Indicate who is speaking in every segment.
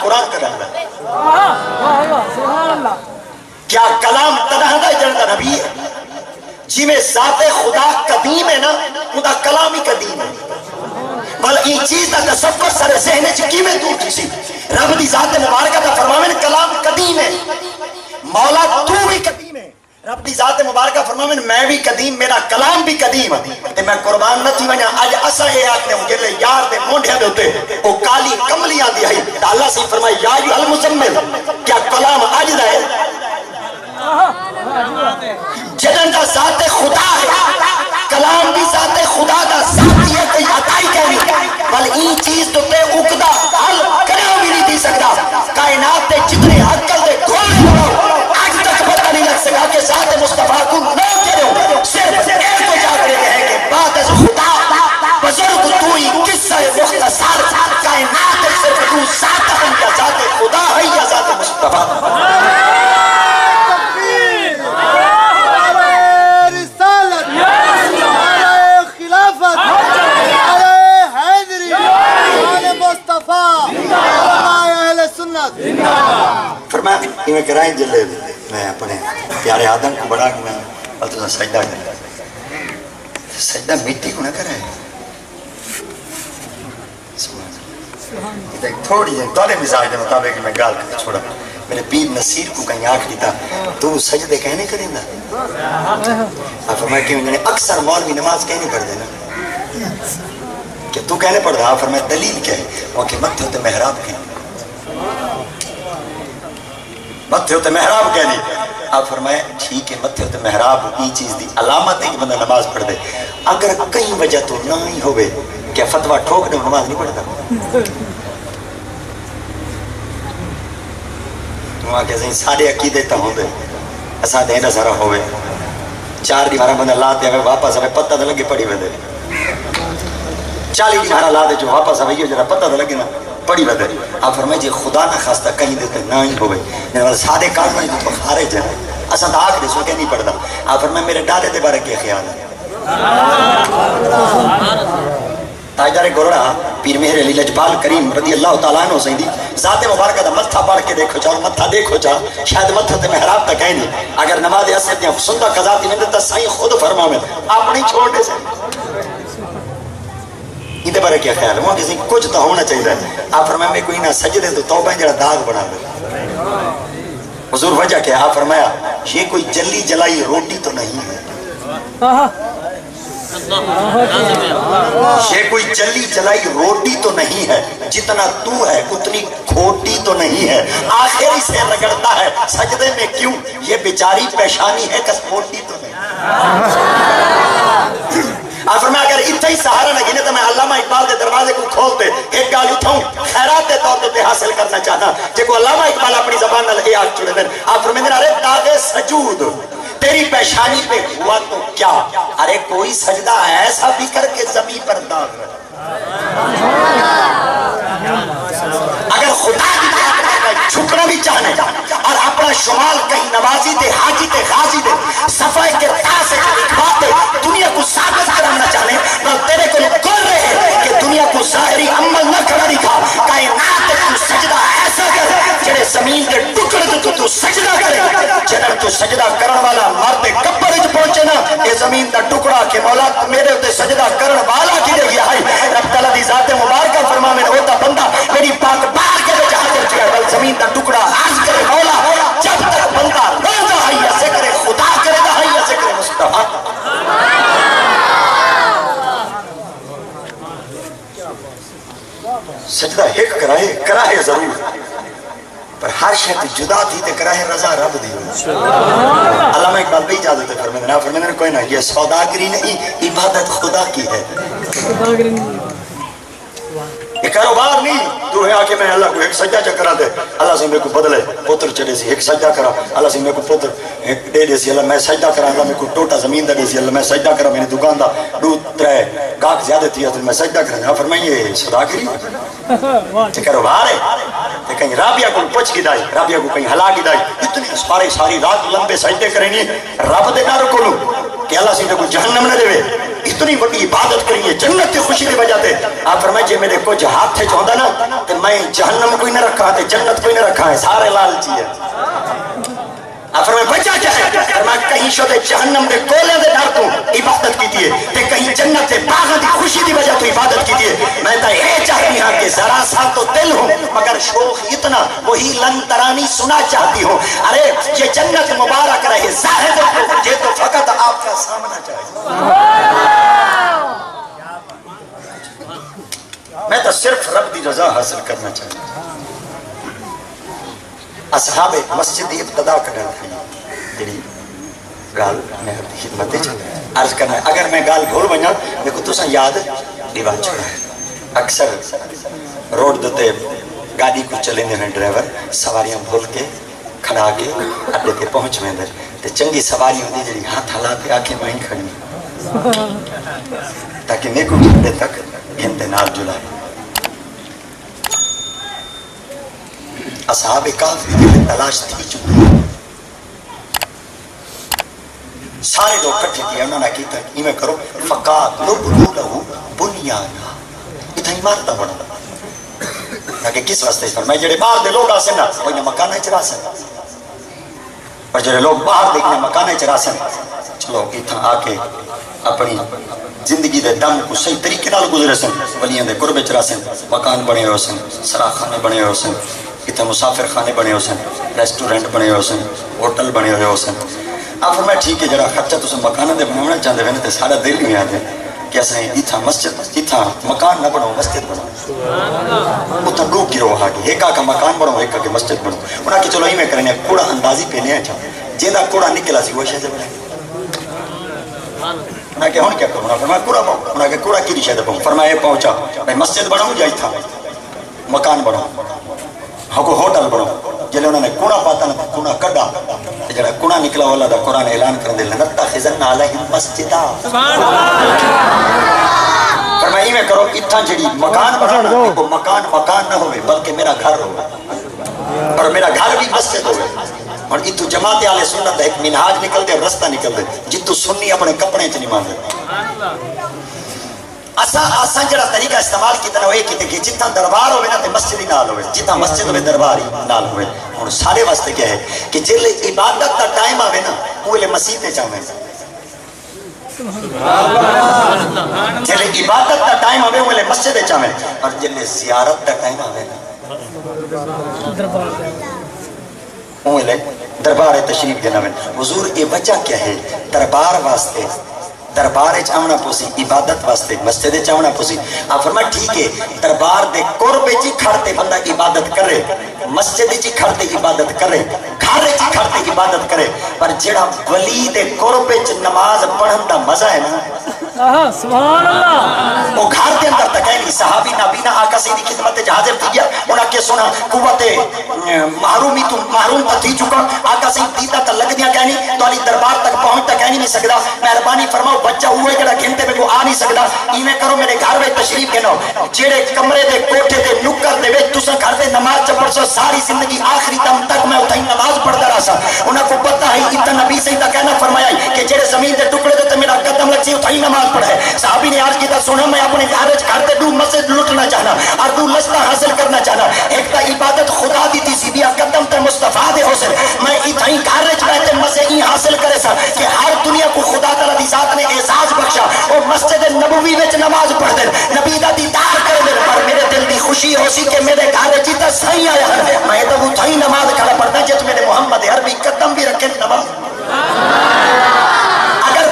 Speaker 1: قرآن کا رہا کیا کلام تنہا دا جنہ نبی ہے جی میں ذات خدا قدیم ہے نا خدا کلام ہی قدیم ہے بل این چیز دا تصور سر ذہن چکی میں دور کسی رب دی ذات مبارکہ دا فرماویں کلام قدیم ہے مولا تو بھی قدیم ہے رب دی ذات مبارکہ فرماویں میں بھی قدیم میرا کلام بھی قدیم ہے تے میں قربان نہ تھی ونجا اج اسا اے آکھنے ہوں جلے یار دے مونڈھے دے ہوتے او کالی کملیاں دی آئی تا اللہ سے فرمائے یا ایھا المزمل کیا کلام اج دا ہے جنن دا ذات خدا ہے کلام بھی ذات خدا دا ذاتی ہے کوئی عطائی کہنی بل این چیز تو تے اکدا حل کرے بھی نہیں دی سکتا کائنات تے جتنے عقل دے کھولے ہو آج تک پتہ نہیں لگ سکا کہ ذات مصطفیٰ کو نہ کرے ہو صرف ایک کو جا کرے ہے کہ بات از خدا بزرگ توئی قصہ مختصر کائنات صرف تو ذات ہے یا ذات خدا ہے یا ذات مصطفیٰ فرمایا کہ میں کرائیں جلے میں اپنے پیارے آدم کو بڑھا کہ میں تو سجدہ کریں سجدہ مٹی کو نہ کرائیں تھوڑی جن تولے مزاج دے مطابق میں گال کر چھوڑا میرے پیر نصیر کو کہیں آنکھ دیتا تو سجدے کہنے کریں دا فرمایا کہ انہوں نے اکثر مولوی نماز کہنے پڑھ دینا کہ تو کہنے پڑھ رہا فرمایا دلیل کیا ہے وہ کہ مت ہوتے محراب کہیں متھے ہوتے محراب کہہ دی آپ فرمائے ٹھیک ہے متھے ہوتے محراب یہ چیز دی علامت ہے کہ بندہ نماز پڑھ دے اگر کئی وجہ تو نہ ہی ہوئے کیا فتوہ ٹھوک دے نماز نہیں پڑھتا تم آکے زین سارے عقیدے تا ہوں دے ایسا دینا سارا ہوئے 4 دیوارہ بندہ لاتے ہوئے واپس ہوئے پتہ دے لگے پڑی ہوئے دے 40 دیوارہ لاتے جو واپس ہوئے یہ جرہ پتہ دے لگے نا پڑی بدے آپ فرمائے جی خدا نہ خواستہ کہیں دیتے نہ ہی ہوئے سادے کام نہیں تو خارج ہے اساں دا آکھ دے سو کہ نہیں پڑھتا آپ فرمائے میرے ڈالے دے بارے کیا خیال ہے تاجدار گورڑا پیر مہر علی لجپال کریم رضی اللہ تعالیٰ عنہ سیدی ذات مبارکہ دا متھا پڑھ کے دیکھو چاہو متھا دیکھو چاہو شاید متھا تے محراب تک ہے نہیں اگر نماز حسیت یا سندہ قضاتی میں دیتا سائیں خود فرماؤں آپ نہیں چھوڑنے سے یہ بارے کیا خیال ہے وہاں کسی کچھ تو ہونا چاہیے آپ فرمایا میں کوئی نہ سجدے تو توبہ جڑا داغ بنا دے حضور وجہ کیا آپ فرمایا یہ کوئی جلی جلائی روٹی تو نہیں ہے یہ کوئی جلی جلائی روٹی تو نہیں ہے جتنا تو ہے اتنی کھوٹی تو نہیں ہے آخری سے رگڑتا ہے سجدے میں کیوں یہ بیچاری پیشانی ہے کسپوٹی تو نہیں آپ فرمایا اگر اتنا ہی سہارا نہ گنے تو میں علامہ اقبال کے دروازے کو کھولتے ایک گال اٹھاؤں خیرات دے طور پہ حاصل کرنا چاہتا جے کو علامہ اقبال اپنی زبان نہ لگے آگ چھوڑے دیں آپ فرمایا ارے داغ سجود تیری پیشانی پہ ہوا تو کیا ارے کوئی سجدہ ایسا بھی کر کے زمین پر داغ رہا اگر خدا کی چھکنا بھی چاہنے اور اپنا شمال کہیں نوازی دے حاجی دے غازی دے صفحے کے تاسے اقبال دے دنیا کو ثابت کرنا چاہنے تو تیرے کو کر رہے ہیں کہ دنیا کو ظاہری عمل نہ کرنا دکھا کائنات تو سجدہ ایسا کر جنہیں زمین کے ٹکڑ تو سجدہ کرے جنہیں تو سجدہ کرن والا مرد کپڑ جو پہنچے نا یہ زمین دا ٹکڑا کہ مولا میرے ہوتے سجدہ کرن والا کی دے گیا ہے رب تعالیٰ دی ذات مبارکہ فرما میں ہوتا بندہ میری پاک بار کے وجہ حاضر چکے بل زمین دا ٹکڑا عرض کرے مولا جب تک بندہ روزہ ہے یا ذکر خدا کرے گا ہے یا ذکر مصطفیٰ سجدہ ایک کرائے ضرور پر ہر شہد جدا تھی تے کرائے رضا رب دی علامہ اقبال بھی اجازت ہے فرمیدنا کوئی نہ یہ سوداگری نہیں عبادت خدا کی ہے یہ کاروبار نہیں تو ہے آکے میں اللہ کو ایک سجدہ چکرا دے اللہ سے میرے کو بدلے پوتر چڑے سی ایک سجدہ کرا اللہ سے میرے کو پوتر دے دے سی اللہ میں سجدہ کرا اللہ میرے کو ٹوٹا زمین دے سی اللہ میں سجدہ کرا میری دکان دا دودھ ترے گاہک زیادہ تھی تو میں سجدہ کرا فرمائیے سوداگری یہ کاروبار ہے کہیں رابعہ کو پچ کی دائی رابعہ کو کہیں ہلا کی دائی اتنی ساری رات لمبے سجدے کریں گے رب دے نہ رکو لوں کہ اللہ سے کو جہنم نہ دے اتنی بڑی عبادت کری ہے جنت کی خوشی دی وجہ تے آپ فرمائے جے میرے کچھ ہاتھ چاہتا نا تے میں جہنم کوئی نہ رکھا تے جنت کوئی نہ رکھا ہے سارے لالچی ہے آپ فرمائے وجہ کیا ہے فرمائے کہیں شو دے جہنم دے گولے دے ڈر تو عبادت کی دیئے تے کہیں جنت دے باغ دی خوشی دی وجہ تو عبادت کی دیئے میں تا یہ چاہتی ہاں کہ ذرا سا تو دل ہوں مگر شوق اتنا وہی لن ترانی سنا چاہتی ہوں ارے یہ جنت مبارک رہے زاہد کو یہ تو فقط آپ کا سامنا چاہیے میں تو صرف رب دی رضا حاصل کرنا چاہتا ہوں اصحاب مسجد دی ابتدا کرنا تھی جڑی گال میں خدمت عرض کرنا ہے اگر میں گال بھول بنا میں کو تساں یاد دیوان چھوڑا ہے اکثر روڈ دے گاڑی کو چلے ہیں ڈرائیور سواریاں بھول کے کھڑا کے اڈے تے پہنچ ویندے تے چنگی سواری ہوندی جڑی ہاتھ ہلا کے آکھیں میں کھڑی تاکہ میں کو اڈے تک گھنٹے نال جلائے اصحاب کہف کی تلاش تھی چکی سارے لوگ کٹھے کیا انہوں نے کہتا کہ میں کرو فقات نبنو لہو بنیانا اتنا عمارتہ بڑھا تاکہ کس واسطے اس پر میں جڑے باہر دے لوگ آسے نا وہ انہیں مکانہ چرا سن اور جڑے لوگ باہر دیکھنے مکانہ چرا سن چلو اتنا آکے اپنی زندگی دے دم کو صحیح طریقے نال گزرے سن ولیاں دے قربے چرا سن مکان بنے ہوئے سن سراخانے بنے ہوئے سن اتنا مسافر خانے بنے ہو سن ریسٹورنٹ بنے ہو سن ہوٹل بنے ہوئے ہو سن آپ فرمائے ٹھیک ہے جڑا خرچہ تو سن مکانہ دے بناونا چاہتے ہیں تو سارا دل میں آتے کہ ایسا ہی اتنا مسجد اتنا مکان نہ بناو مسجد بناو اتنا دو گروہ آگے ایک آکا مکان بناو ایک آکے مسجد بناو انہاں کی چلو ہی میں کرنے کوڑا اندازی پہ نہیں آچا جیدہ کوڑا نکلا سی وہ شہد بنے انہاں کہ ہون کیا کروں فرمائے کوڑا بناو انہاں کہ کوڑا کی شہد بناو فرمائے پہنچا میں مسجد بناو جائی تھا مکان بناو ہاں کو ہوٹل بنو جلے انہوں نے کونہ پاتا نہ کونہ کڑا جڑا کونہ نکلا والا دا قرآن اعلان کر دے لنتا خزن علیہم مسجدہ فرمائی میں کرو اتنا جڑی مکان بنانا وہ مکان نہ ہوئے بلکہ میرا گھر ہوئے اور میرا گھر بھی مسجد ہوئے اور اتو جماعت آلے سنت ایک منہاج نکل دے رستہ نکل دے جتو سنی اپنے کپڑے چنی مان دے آسان جڑا طریقہ استعمال کیتا ہوئے کیتے کہ جتنا دربار ہوئے نا تے مسجد ہی نال ہوئے جتنا مسجد ہوئے دربار ہی نال ہوئے اور سارے واسطے کیا ہے کہ جلے عبادت دا ٹائم آوے نا وہ لے مسجد تے چاہویں جلے عبادت دا ٹائم آوے وہ لے مسجد تے چاہویں اور جلے زیارت دا ٹائم آوے نا وہ لے دربار تشریف دینا میں حضور یہ وجہ کیا ہے دربار واسطے دربار چاہنا پوسی عبادت واسطے مسجد چاہنا پوسی آپ فرمائے ٹھیک ہے دربار دے قربے جی کھڑتے بندہ عبادت کرے مسجد جی کھڑتے عبادت کرے گھارے جی کھڑتے عبادت کرے پر جڑا ولی دے قربے چ نماز پڑھن دا مزہ ہے نا
Speaker 2: سبحان اللہ
Speaker 1: وہ گھر کے اندر تک ہے نہیں صحابی نبینا آقا سیدھی خدمت حاضر تھی گیا انہاں کے سنا قوت محرومی تو محروم تا تھی چکا آقا سیدھ دیتا تا لگ دیا کہنی تو علی دربار تک پہنچ تک کہنی نہیں سکتا مہربانی فرماؤ بچہ ہوئے جڑا گھنٹے میں کو آ نہیں سکتا ایمیں کرو میرے گھر میں تشریف گنو جیڑے کمرے دے کوٹھے دے نکر دے ویچ تسا گھر دے نماز چپڑ سو ساری زندگی آخری دم تک میں اتھائی نماز پڑھتا رہا سا انہاں کو پتہ ہے اتنا نبی سے ہی کہنا فرمایا کہ جیڑے زمین دے ٹکڑے دے تو میرا قدم لگ سی اتھائی نماز پڑھے صحابی نے آج کی تا سنا میں اپنے گھارج کرتے دو مسجد لٹنا چاہنا اور دو لستا حاصل کرنا چاہنا ایک تا عبادت خدا دی تھی سی بیا قدم تا مصطفیٰ دے حسن میں اتھائی گھارج بیتے مسجد حاصل کرے سا کہ ہر دنیا کو خدا تعالیٰ دی ذات نے اعزاز بخشا اور مسجد نبوی وچ نماز پڑھ دے نبی دا دیدار کر دے پر میرے دل دی خوشی ہو سی کہ میرے گھارج تا صحیح آیا ہے میں تو اتھائی نماز کھڑا پڑھتا جت میرے محمد عربی قدم بھی رکھے نماز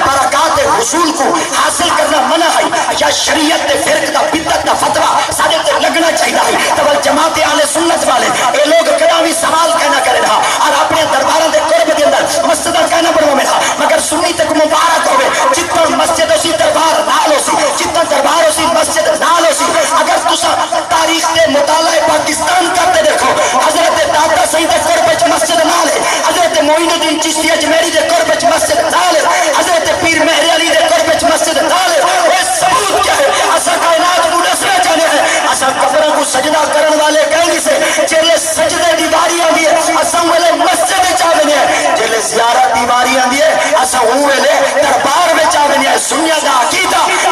Speaker 1: برکات حصول کو حاصل کرنا منع ہے یا شریعت دے فرق دا بدعت دا فتویٰ سارے تے لگنا چاہیے تو جماعت اہل سنت والے اے لوگ کدا بھی سوال کہنا کرے رہا اور اپنے درباراں دے قرب دے اندر مسجد کہنا بنو میں مگر سنی تک مبارک ہوے جتنا مسجد اسی دربار نال ہو سی جتنا دربار اسی مسجد نال ہو سی اگر تسا تاریخ دے مطالعہ پاکستان کرتے دیکھو حضرت داتا سید دے قرب وچ مسجد نال ہے حضرت معین الدین چشتی اجمیری دے قرب وچ مسجد نال ہے حضرت پیر مہر علی دے قرب وچ مسجد نال ہے وہ ثبوت کیا ہے اسا کائنات کو دسنا چاہتے ہیں اسا قبراں کو سجدہ کرن والے کہیں سے جلے سجدے دی باری آندی ہے اسا والے مسجد چاہتے ہیں جلے زیارت دی باری آندی ہے اسا ویلے دربار وچ آویں ہیں سنیا دا عقیدہ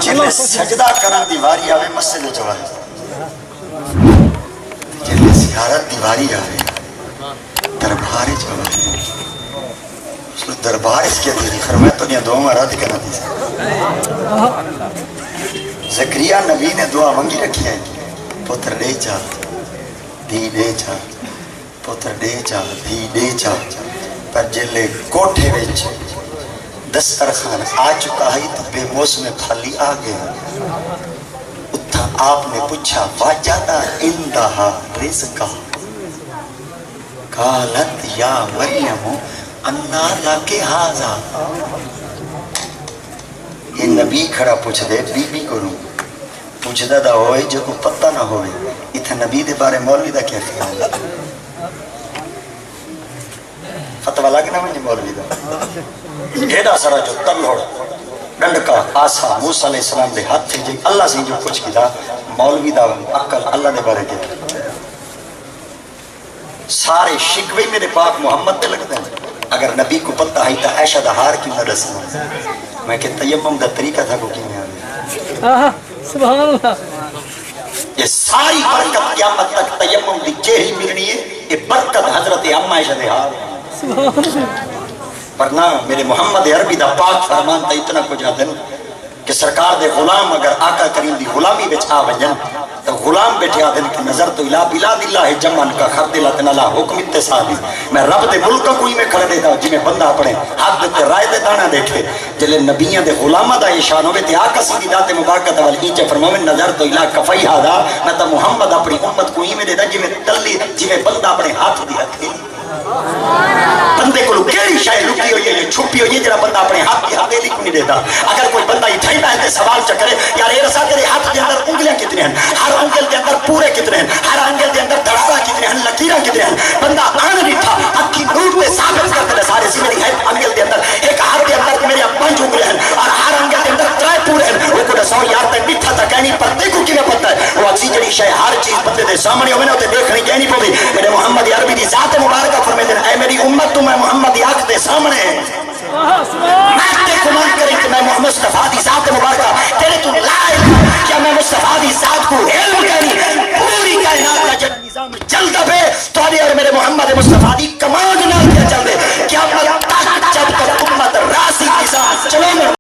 Speaker 1: جلے سجدہ کرن دیواری آوے مسجد جوان جلے زیارت دیواری آوے دربار جوان اس لئے دربار اس کیا دیدی فرمایا تو نہیں دعا مارا دکھنا دیسا زکریہ نبی نے دعا منگی رکھی ہے پتر دے جا دی دے جا پتر دے جا دی دے جا پر جلے کوٹھے ویچ دسترخوان آ چکا ہے تو بے موسم پھلی آ گیا اتھا آپ نے پوچھا واجدہ اندہا رزقہ قالت یا مریم انا لکے ہاذا یہ نبی کھڑا پوچھ دے بی بی کروں پوچھ دا ہوئے جو کو پتہ نہ ہوئے اتھا نبی دے بارے مولوی دا کیا خیال ہے فتوہ لگنا مجھے مولوی دا ایڈا سارا جو تلوڑ ڈنڈکا آسا موسیٰ علیہ السلام دے ہاتھ تھے جی اللہ سے جو کچھ کی دا مولوی دا عقل اللہ دے بارے کے سارے شکوے میرے پاک محمد پہ لگتے ہیں اگر نبی کو پتہ ہے تو عائشہ دا ہار کیوں نہ رسنا میں کہ تیمم دا طریقہ تھا کو کیوں نہ آگے
Speaker 2: سبحان اللہ
Speaker 1: یہ ساری برکت قیامت تک تیمم دی جہی ملنی ہے یہ برکت حضرت اما عائشہ دے ہار ورنہ میرے محمد عربی دا پاک فرمان تا اتنا کچھ آدن کہ سرکار دے غلام اگر آقا کریم دی غلامی بچ آ ونجن تو غلام بیٹھے آدن کہ نظر تو الہ بلاد اللہ جمعن کا خرد لتن اللہ حکم اتصابی میں رب دے ملک کوئی میں کھڑے دیتا ہوں جی میں بندہ پڑھیں ہاتھ دیتے رائے دے دانا دیکھے جلے نبیان دے غلامہ دا اشان ہوئے تے آقا سیدی دات مبارکت والی اینچے فرمومن نظر تو الہ کفائی ہادا میں تا محمد اپنی امت کوئی میں دیتا جی میں تلی جی میں بندہ اپنے ہاتھ دی ہتھے بندے کو کیڑی شاید لکی ہوئی ہے یہ چھپی ہوئی ہے جنہا بندہ اپنے ہاتھ کی ہتھیلی کو نہیں دیتا اگر کوئی بندہ یہ تھائیتا ہے سوال چکرے یار اے رسا تیرے ہاتھ کے اندر انگلیاں کتنے ہیں ہر انگل کے اندر پورے کتنے ہیں ہر انگل کے اندر دھڑارا کتنے ہیں لکیرہ کتنے ہیں بندہ آن نہیں تھا اکھی نور پہ ثابت کرتے ہیں سارے سی میری ہے انگل کے اندر ایک ہاتھ کے اندر میرے پنچ انگلے ہیں اور ہر انگل کے اندر ترائے پورے ہیں وہ کو دسو یار تک میٹھا تھا کہنی پر دیکھو کی میں پتہ ہے وہ اکسی جڑی شاید ہر چیز بندے دے سامنے ہوئے نا ہوتے دیکھنی کہنی پڑی میرے محمد عربی دی ذات مبارکہ فرمے دن اے میری امت تو میں محمد آنکھ دے سامنے میں تے گمان کریں کہ میں محمد مصطفیٰ دی ذات مبارکہ